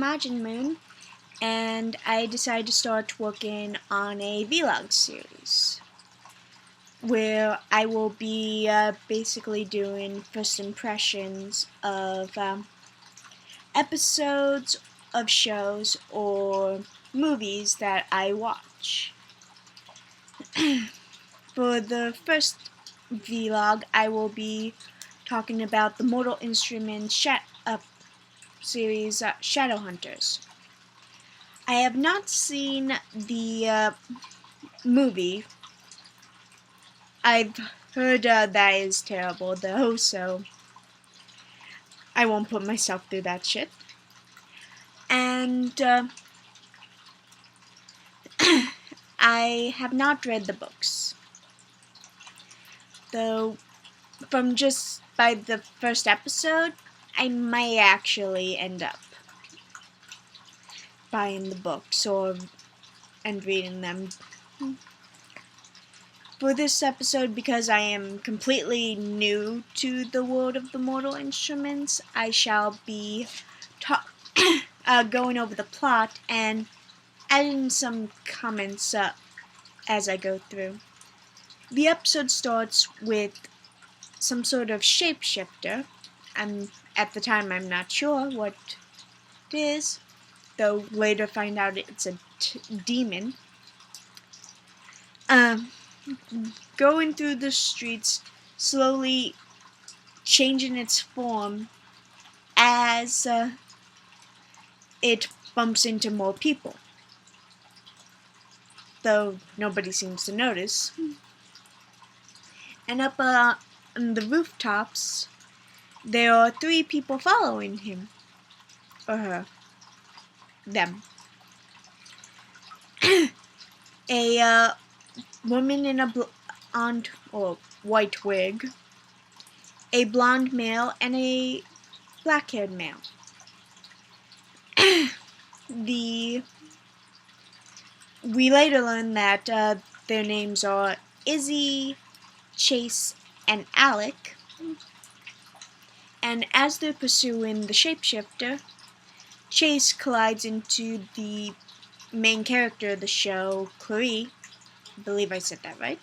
Majin Moon, and I decided to start working on a vlog series where I will be basically doing first impressions of episodes of shows or movies that I watch. For the first vlog, I will be talking about the Mortal Instruments series Shadowhunters. I have not seen the movie. I've heard that is terrible though, so I won't put myself through that shit. And I have not read the books, though from just by the first episode, I might actually end up buying the books and reading them. For this episode, because I am completely new to the world of the Mortal Instruments, I shall be going over the plot and adding some comments as I go through. The episode starts with some sort of shapeshifter. At the time, I'm not sure what it is, though later find out it's a demon. Going through the streets, slowly changing its form as it bumps into more people, though nobody seems to notice. And up on the rooftops, there are 3 people following him, or her, them. A woman in a blonde or white wig, a blonde male, and a black-haired male. We later learn that their names are Izzy, Chase, and Alec. And as they're pursuing the shapeshifter, Chase collides into the main character of the show, Clary. I believe I said that right.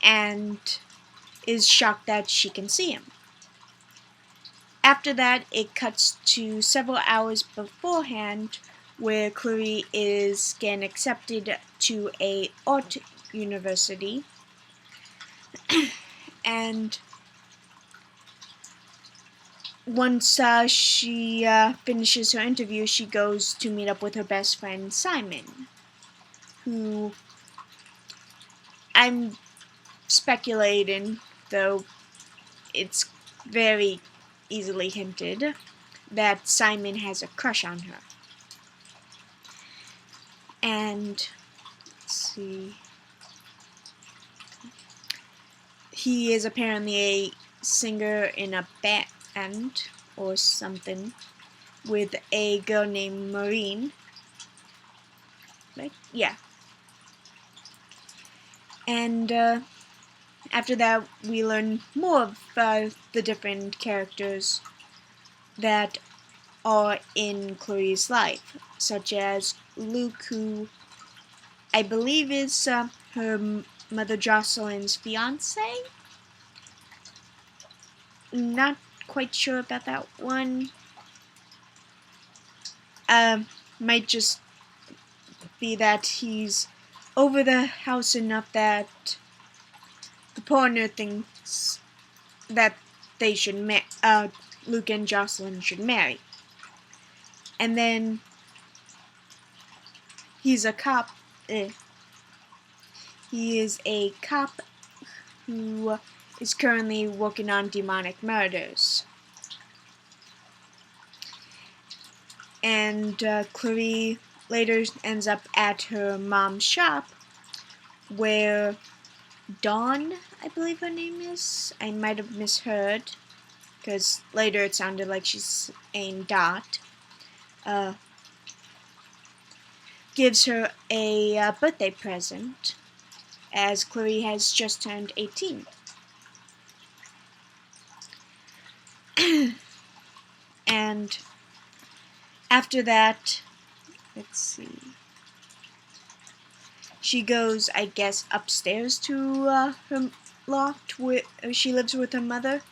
And is shocked that she can see him. After that, it cuts to several hours beforehand, where Clary is getting accepted to a art university, and once she finishes her interview, she goes to meet up with her best friend Simon, who I'm speculating, though it's very easily hinted, that Simon has a crush on her. And let's see, he is apparently a singer in a band or something with a girl named Maureen. Right? Yeah. And after that, we learn more of the different characters that are in Clary's life, such as Luke, who I believe is her mother Jocelyn's fiance. Not quite sure about that one. Might just be that he's over the house enough that the partner thinks that they should Luke and Jocelyn should marry. And then he's a cop. He is a cop who is currently working on demonic murders. And Clary later ends up at her mom's shop, where Dawn, I believe her name is. I might have misheard, because later it sounded like she's saying Dot. Gives her a birthday present, as Clary has just turned 18. And After that, let's see. She goes, I guess, upstairs to her loft where she lives with her mother.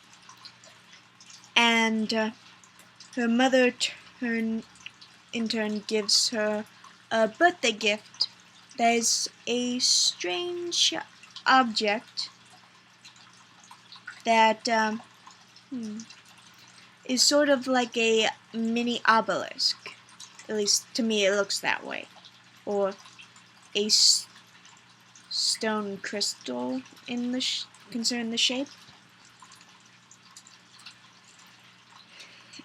And her mother in turn gives her a birthday gift that is a strange object that is sort of like a mini obelisk. At least to me it looks that way. Or a stone crystal in the concerning the shape.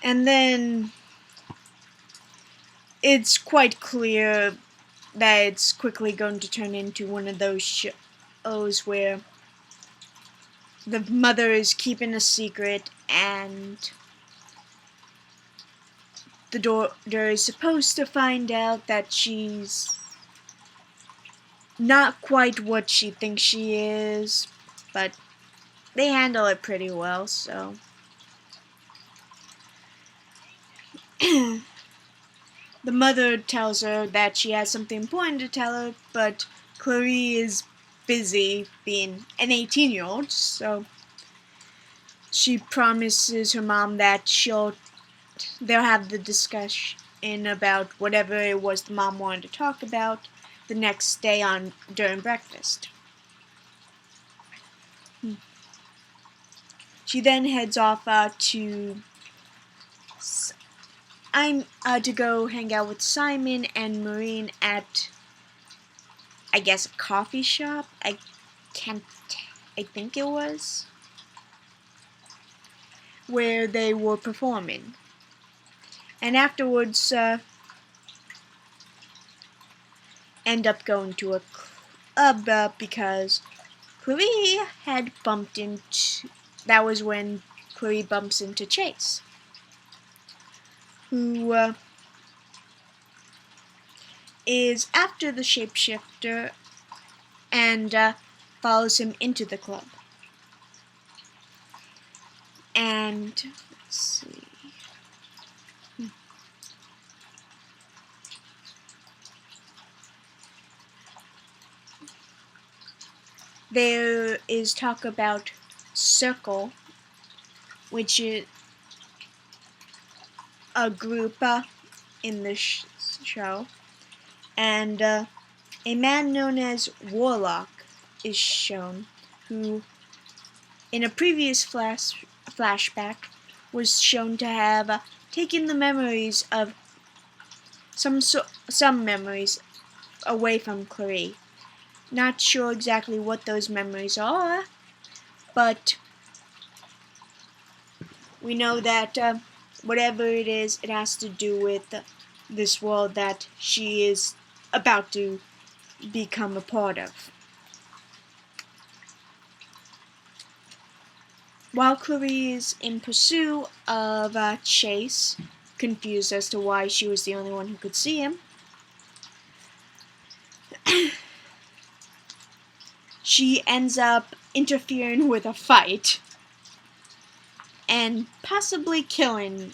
And then it's quite clear that it's quickly going to turn into one of those shows where the mother is keeping a secret and the daughter is supposed to find out that she's not quite what she thinks she is, but they handle it pretty well, so. The mother tells her that she has something important to tell her, but Clarie is busy being an 18-year-old, so she promises her mom that they'll have the discussion about whatever it was the mom wanted to talk about the next day during breakfast. She then heads off to go hang out with Simon and Maureen at, I guess, a coffee shop. I think it was, where they were performing. And afterwards, end up going to a club because Clarie had bumped into. That was when Clarie bumps into Chase, who is after the shapeshifter and follows him into the club. And let's see. There is talk about Circle, which is a group in the show, and a man known as Warlock is shown, who in a previous flashback was shown to have taken the memories of some memories away from Clarie. Not sure exactly what those memories are, but we know that whatever it is, it has to do with this world that she is about to become a part of. While Clarie is in pursuit of Chase, confused as to why she was the only one who could see him, she ends up interfering with a fight and possibly killing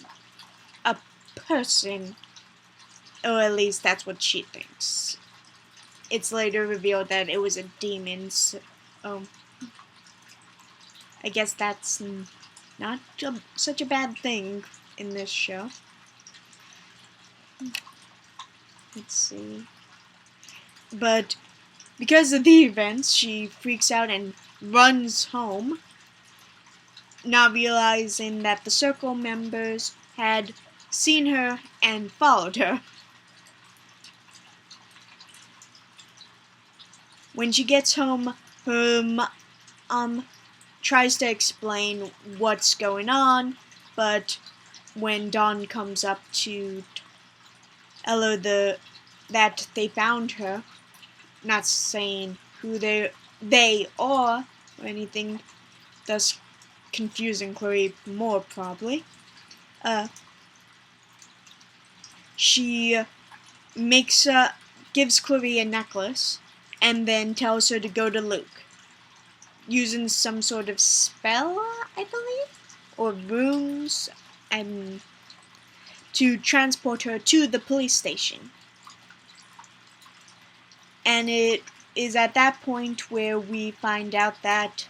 a person, or at least that's what she thinks. It's later revealed that it was a demon, so I guess that's not such a bad thing in this show. Let's see. But because of the events, she freaks out and runs home, not realizing that the Circle members had seen her and followed her. When she gets home, her mom tries to explain what's going on, but when Dawn comes up to tell her that they found her, not saying who they are or anything, thus confusing Clarie more probably, she gives Clarie a necklace and then tells her to go to Luke, using some sort of spell, I believe, or runes, and to transport her to the police station. And it is at that point where we find out that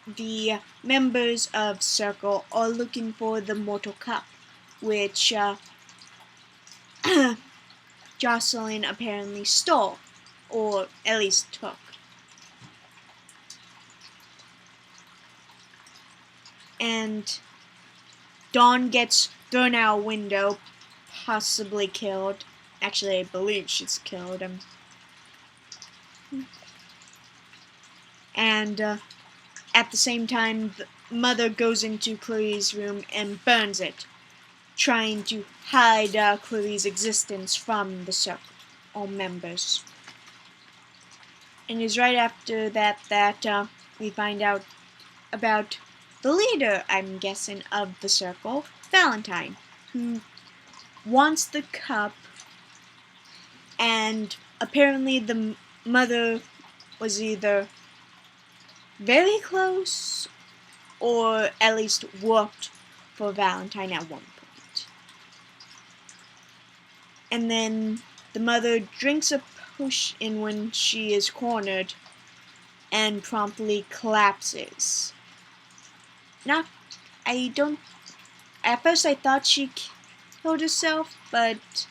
the members of Circle are looking for the Mortal Cup, which Jocelyn apparently stole, or at least took. And Dawn gets thrown out a window, possibly killed. Actually, I believe she's killed. And at the same time, the mother goes into Clarice's room and burns it, trying to hide Clarice's existence from the Circle members. And it's right after that that we find out about the leader, I'm guessing, of the Circle, Valentine, who wants the cup, and apparently the mother was either very close or at least worked for Valentine at one point. And then the mother drinks a potion when she is cornered and promptly collapses. At first I thought she killed herself, but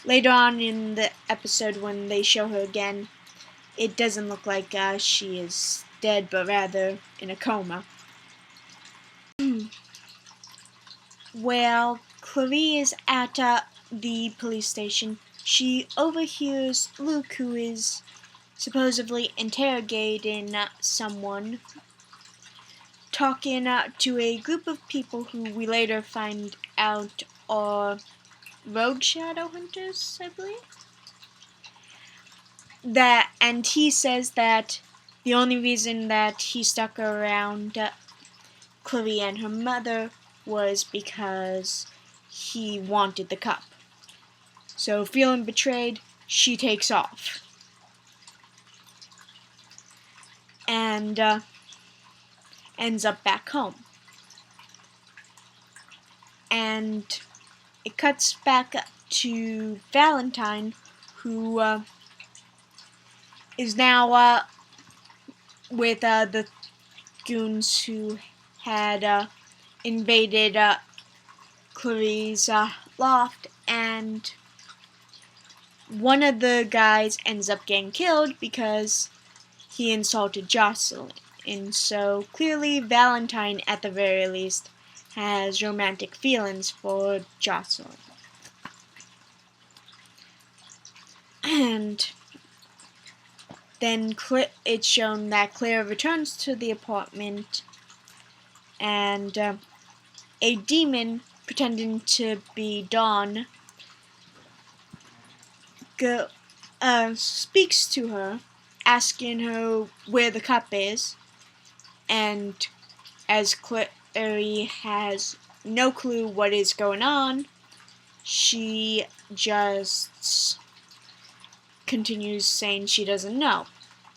later on in the episode when they show her again, it doesn't look like she is dead, but rather in a coma. While Clarice is at the police station, she overhears Luke, who is supposedly interrogating someone, talking to a group of people who we later find out are rogue shadow hunters, I believe. And he says that the only reason that he stuck around Clarice and her mother was because he wanted the cup. So, feeling betrayed, she takes off. And ends up back home. And it cuts back to Valentine, who is now with the goons who had invaded Clarice's loft, and one of the guys ends up getting killed because he insulted Jocelyn. And so clearly Valentine, at the very least, has romantic feelings for Jocelyn. And then it's shown that Claire returns to the apartment, and a demon pretending to be Dawn speaks to her, asking her where the cup is, and as Claire has no clue what is going on, she just continues saying she doesn't know,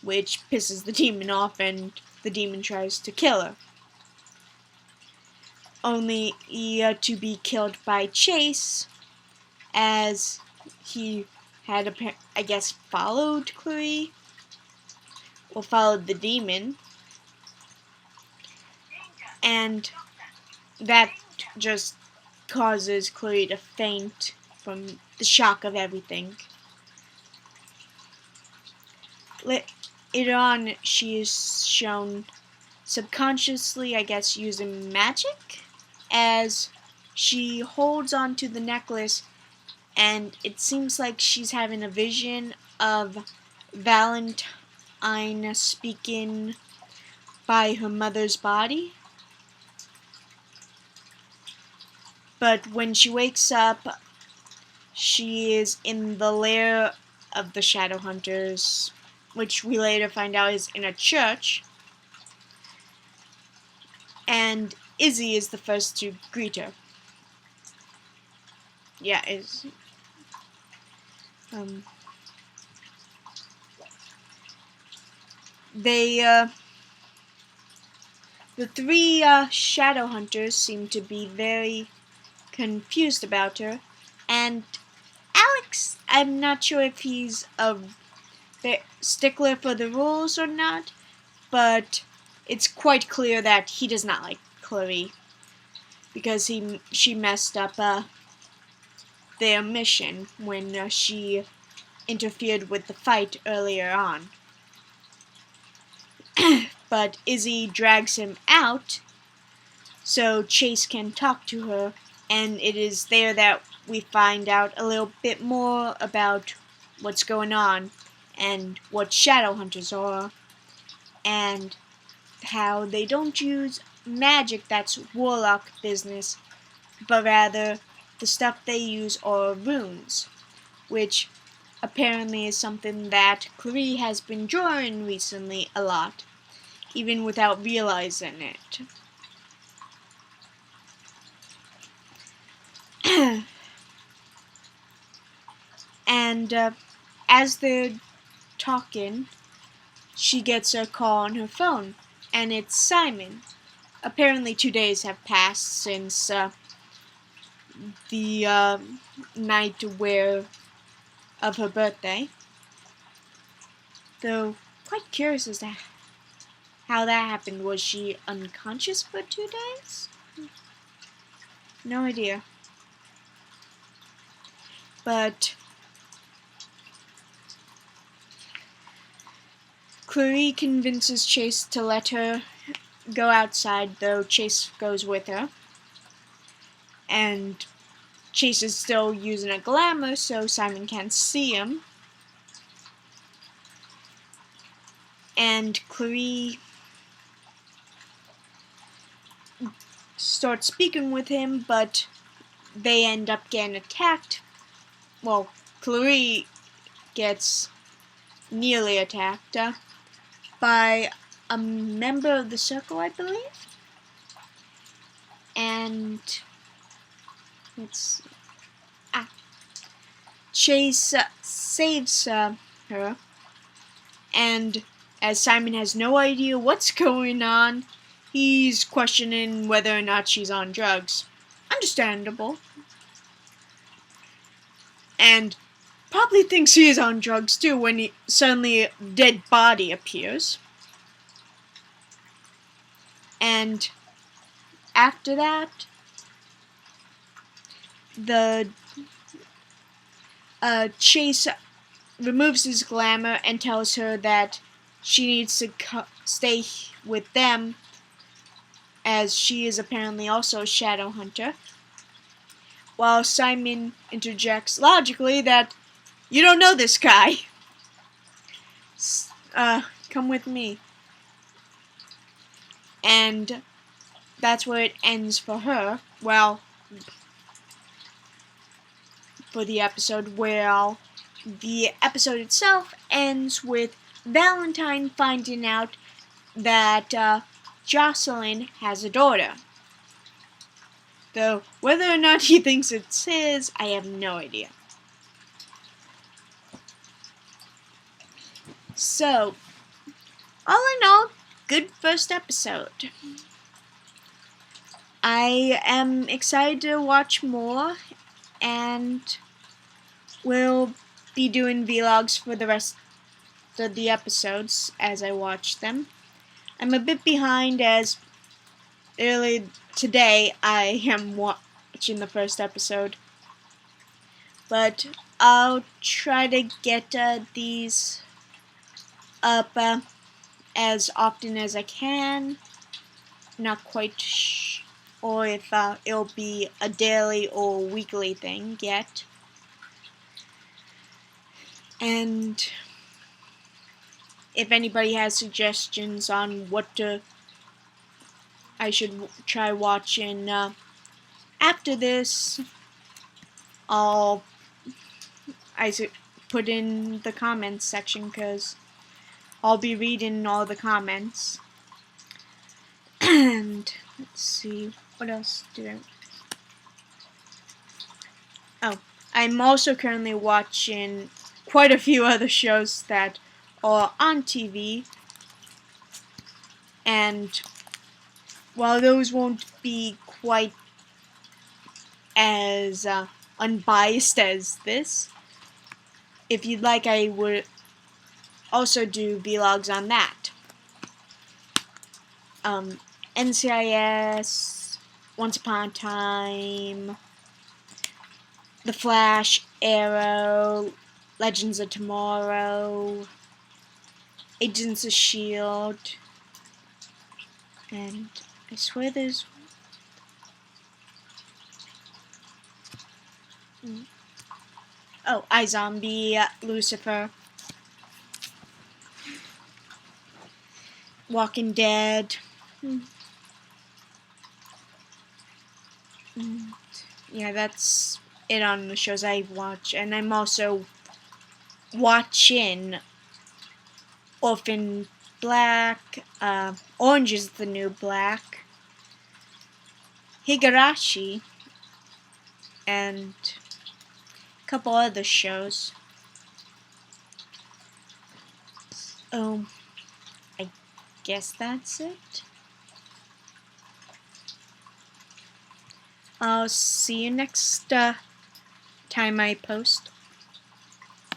which pisses the demon off, and the demon tries to kill her. Only to be killed by Chase, as he had, I guess, followed Clarice, or followed the demon, and that just causes Clarice to faint from the shock of everything. Later on, she is shown subconsciously, I guess, using magic, as she holds onto the necklace, and it seems like she's having a vision of Valentine speaking by her mother's body. But when she wakes up, she is in the lair of the Shadowhunters, which we later find out is in a church. And Izzy is the first to greet her. Yeah, the three Shadowhunters seem to be very confused about her, And Alex, I'm not sure if he's a stickler for the rules or not, but it's quite clear that he does not like Clary because she messed up their mission when she interfered with the fight earlier on. But Izzy drags him out so Chase can talk to her, and it is there that we find out a little bit more about what's going on and what shadow hunters are and how they don't use magic that's warlock business, but rather the stuff they use are runes, which apparently is something that Clary has been drawing recently a lot, even without realizing it. And as they're talking, she gets a call on her phone, and it's Simon. Apparently 2 days have passed since the night of her birthday. Though, quite curious as to how that happened. Was she unconscious for 2 days? No idea. But Clary convinces Chase to let her go outside, though Chase goes with her. And Chase is still using a glamour, so Simon can't see him. And Clary starts speaking with him, but they end up getting attacked. Well, Clary gets nearly attacked by a member of the Circle, I believe. And Chase saves her, and as Simon has no idea what's going on, he's questioning whether or not she's on drugs. Understandable. And probably thinks he is on drugs too when suddenly a dead body appears. And after that, the Chase removes his glamour and tells her that she needs to stay with them, as she is apparently also a shadow hunter. While Simon interjects logically that you don't know this guy. Come with me. And that's where it ends for her. Well, for the episode, where the episode itself ends with Valentine finding out that Jocelyn has a daughter. Though whether or not he thinks it's his, I have no idea. So, all in all, good first episode. I am excited to watch more, and will be doing vlogs for the rest of the episodes as I watch them. I'm a bit behind, as early today I am watching the first episode, but I'll try to get these up as often as I can. Not quite or if it'll be a daily or weekly thing yet. And if anybody has suggestions on what I should try watching after this, I put in the comments section, because I'll be reading all the comments. And let's see, what else did I'm also currently watching quite a few other shows that are on TV, and while those won't be quite as unbiased as this. If you'd like, I would also do vlogs on that. NCIS, Once Upon a Time, The Flash, Arrow, Legends of Tomorrow, Agents of S.H.I.E.L.D., and I swear there's... Oh, iZombie, Lucifer, Walking Dead. Yeah, that's it on the shows I watch. And I'm also watching Orphan Black, Orange is the New Black, Higurashi, and a couple other shows. I guess that's it. I'll see you next time I post.